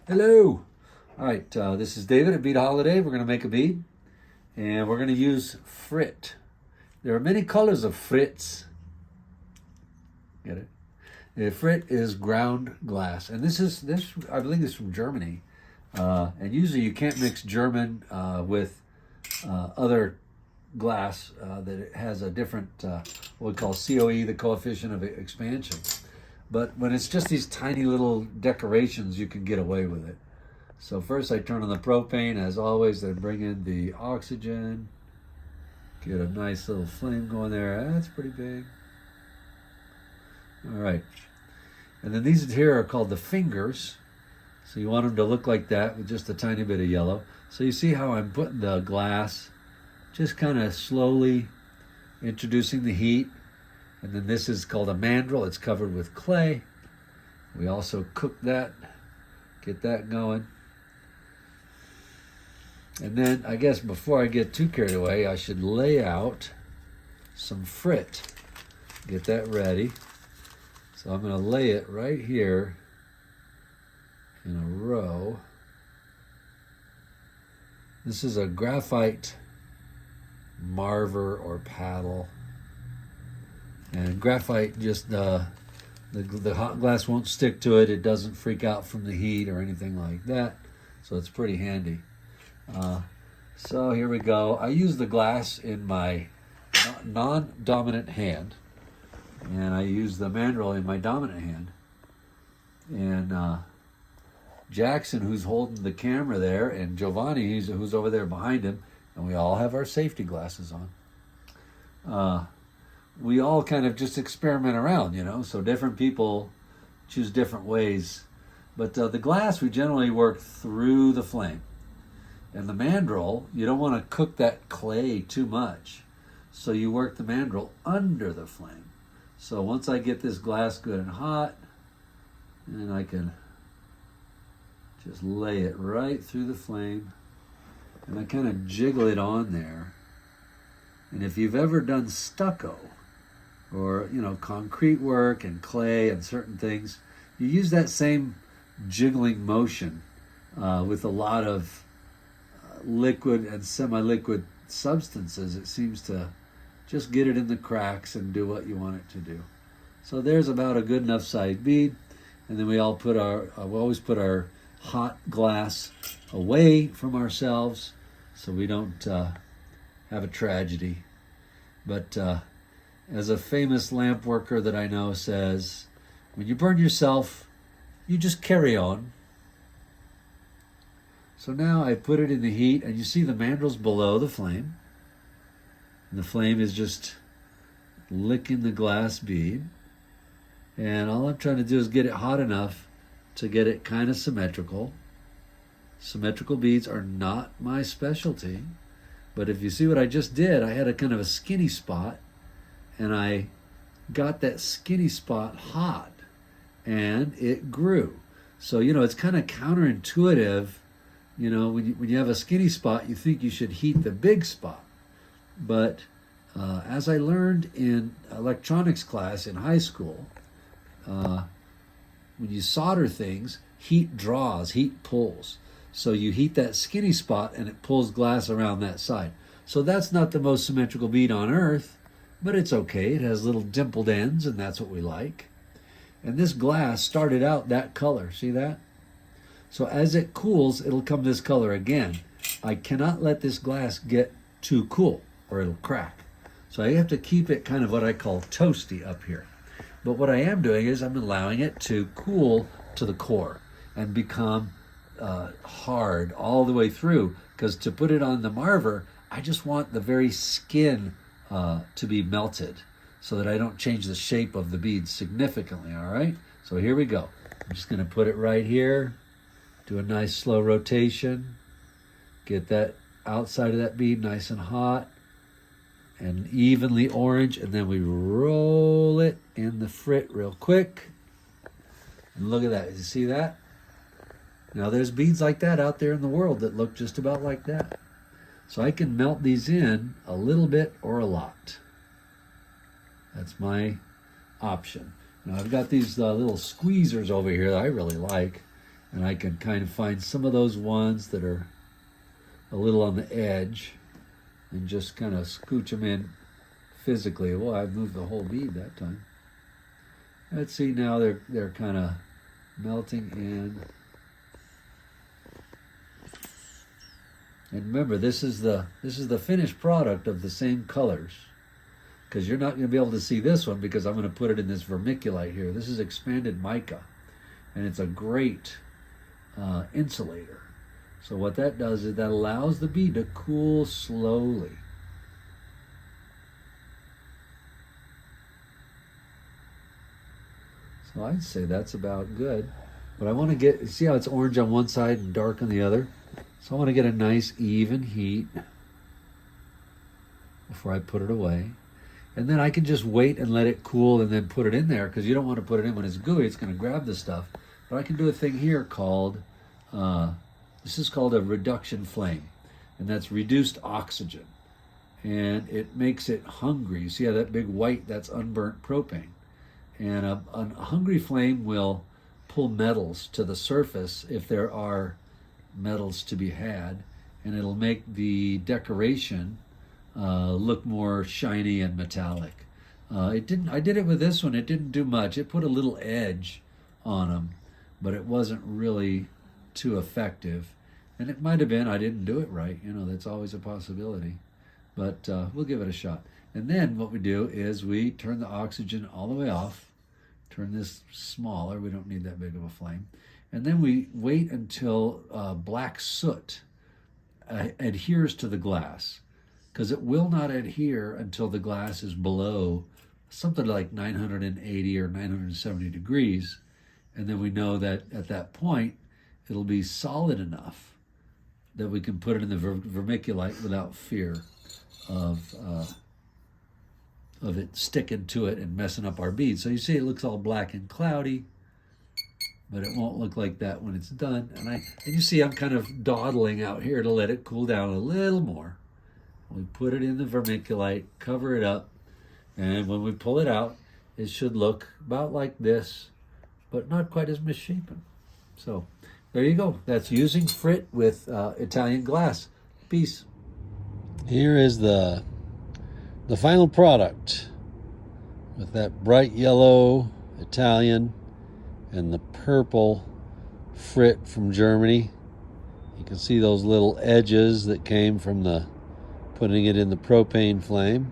Hello. All right, this is David at Bead Holiday. We're going to make a bead, and we're going to use Frit. There are many colors of Frits. Get it? Frit is ground glass, and this I believe this is from Germany. And usually you can't mix German with other glass that it has a different what we call COE, the coefficient of expansion. But when it's just these tiny little decorations, you can get away with it. So first I turn on the propane, as always, then bring in the oxygen. Get a nice little flame going there. That's pretty big. All right. And then these here are called the fingers. So you want them to look like that with just a tiny bit of yellow. So you see how I'm putting the glass, just kind of slowly introducing the heat. And then this is called a mandrel. It's covered with clay. We also cook that, get that going. And then I guess before I get too carried away, I should lay out some Frit. Get that ready. So I'm going to lay it right here in a row. This is a graphite marver or paddle. And graphite just, the hot glass won't stick to it. It doesn't freak out from the heat or anything like that. So it's pretty handy. So here we go. I use the glass in my non-dominant hand. And I use the mandrel in my dominant hand. And Jackson, who's holding the camera there, and Giovanni, who's over there behind him, and we all have our safety glasses on. We all kind of just experiment around, so different people choose different ways. But the glass, we generally work through the flame. And the mandrel, you don't want to cook that clay too much. So you work the mandrel under the flame. So once I get this glass good and hot, then I can just lay it right through the flame. And I kind of jiggle it on there. And if you've ever done stucco, or concrete work and clay and certain things, you use that same jiggling motion with a lot of liquid and semi-liquid substances. It seems to just get it in the cracks and do what you want it to do. So there's about a good enough sized bead, and then we always put our hot glass away from ourselves so we don't have a tragedy. But as a famous lamp worker that I know says, when you burn yourself, you just carry on. So now I put it in the heat, and you see the mandrel's below the flame. And the flame is just licking the glass bead. And all I'm trying to do is get it hot enough to get it kind of symmetrical. Symmetrical beads are not my specialty. But if you see what I just did, I had a kind of a skinny spot. And I got that skinny spot hot, and it grew. So, it's kind of counterintuitive. When you have a skinny spot, you think you should heat the big spot. But as I learned in electronics class in high school, when you solder things, heat draws, heat pulls. So you heat that skinny spot, and it pulls glass around that side. So that's not the most symmetrical bead on earth. But it's okay. It has little dimpled ends, and that's what we like. And this glass started out that color. See that? So as it cools, it'll come this color again. I cannot let this glass get too cool, or it'll crack. So I have to keep it kind of what I call toasty up here. But what I am doing is I'm allowing it to cool to the core and become hard all the way through. Because to put it on the marver, I just want the very skin to be melted so that I don't change the shape of the bead significantly, all right? So here we go. I'm just gonna put it right here, do a nice slow rotation, get that outside of that bead nice and hot and evenly orange, and then we roll it in the Frit real quick. And look at that, you see that? Now there's beads like that out there in the world that look just about like that. So I can melt these in a little bit or a lot. That's my option. Now I've got these little squeezers over here that I really like. And I can kind of find some of those ones that are a little on the edge and just kind of scooch them in physically. Well, I've moved the whole bead that time. Let's see, now they're kind of melting in. And remember, this is the finished product of the same colors, because you're not going to be able to see this one because I'm going to put it in this vermiculite here. This is expanded mica, and it's a great insulator. So what that does is that allows the bead to cool slowly. So I'd say that's about good. But I want to see how it's orange on one side and dark on the other. So I want to get a nice even heat before I put it away. And then I can just wait and let it cool and then put it in there, because you don't want to put it in when it's gooey. It's going to grab the stuff. But I can do a thing here called, this is called a reduction flame. And that's reduced oxygen. And it makes it hungry. You see how that big white, that's unburnt propane. And a hungry flame will pull metals to the surface if there are metals to be had, and it'll make the decoration look more shiny and metallic. I did it with this one. It didn't do much. It put a little edge on them, but it wasn't really too effective. And it might have been I didn't do it right. You know, that's always a possibility. But we'll give it a shot. And then what we do is we turn the oxygen all the way off. Turn this smaller. We don't need that big of a flame. And then we wait until black soot adheres to the glass, because it will not adhere until the glass is below something like 980 or 970 degrees. And then we know that at that point, it'll be solid enough that we can put it in the vermiculite without fear of it sticking to it and messing up our beads. So you see it looks all black and cloudy, but it won't look like that when it's done. And you see I'm kind of dawdling out here to let it cool down a little more. We put it in the vermiculite, cover it up, and when we pull it out, it should look about like this, but not quite as misshapen. So there you go. That's using Frit with Italian glass. Peace. Here is the final product with that bright yellow Italian and the purple Frit from Germany. You can see those little edges that came from putting it in the propane flame.